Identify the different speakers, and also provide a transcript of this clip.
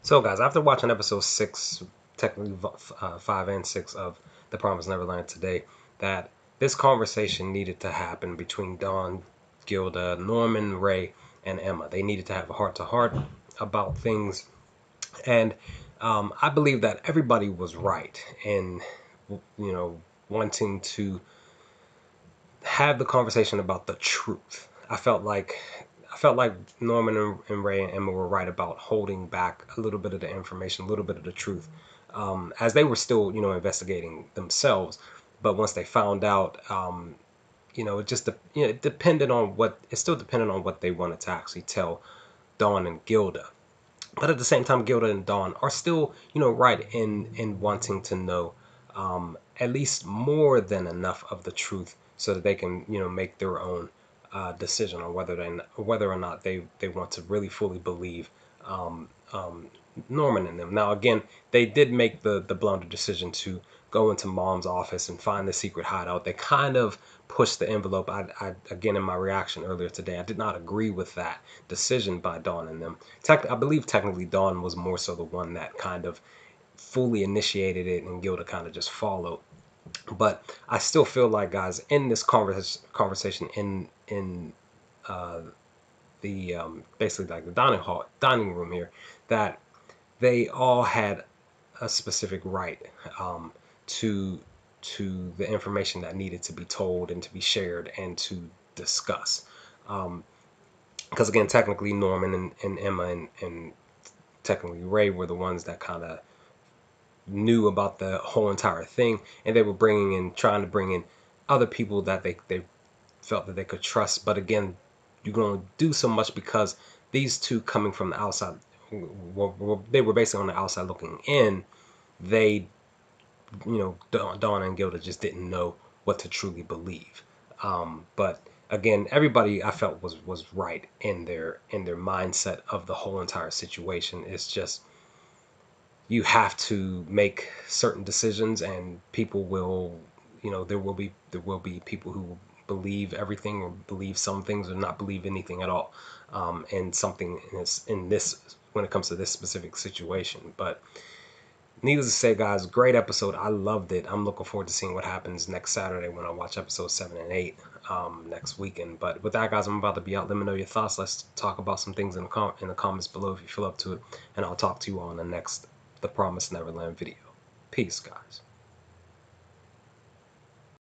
Speaker 1: So, guys, after watching episode 6, technically 5 and 6 of The Promised Neverland today, that this conversation needed to happen between Dawn, Gilda, Norman, Ray, and Emma. They needed to have a heart to heart about things. And I believe that everybody was right in, wanting to have the conversation about the truth. I felt like Norman and Ray and Emma were right about holding back a little bit of the information, a little bit of the truth, as they were still, investigating themselves. But once they found out, it just it depended on it still depended on what they wanted to actually tell Dawn and Gilda. But at the same time, Gilda and Dawn are still, right in wanting to know at least more than enough of the truth so that they can, make their own decision on whether or not they want to really fully believe um, um, Norman and them. Now, again, they did make the blunder decision to go into Mom's office and find the secret hideout. They kind of pushed the envelope. Again, in my reaction earlier today, I did not agree with that decision by Dawn and them. I believe technically Dawn was more so the one that kind of fully initiated it, and Gilda kind of just followed. But I still feel like, guys, in this conversation in uh, the basically like the dining room here, that they all had a specific right to the information that needed to be told and to be shared and to discuss. Because again, technically Norman and Emma and technically Ray were the ones that kind of knew about the whole entire thing, and they were trying to bring in other people that they felt that they could trust. But again, you're going to do so much because these two coming from the outside, they were basically on the outside looking in. They, Dawn and Gilda just didn't know what to truly believe. But again, everybody I felt was right in their mindset of the whole entire situation. It's just you have to make certain decisions, and people will, there will be people who believe everything or believe some things or not believe anything at all, and something in this when it comes to this specific situation. But needless to say, guys, great episode. I loved it. I'm looking forward to seeing what happens next Saturday when I watch episode 7 and 8 next weekend. But with that, guys, I'm about to be out. Let me know your thoughts. Let's talk about some things in the comments below if you feel up to it. And I'll talk to you on the next The Promised Neverland video. Peace, guys.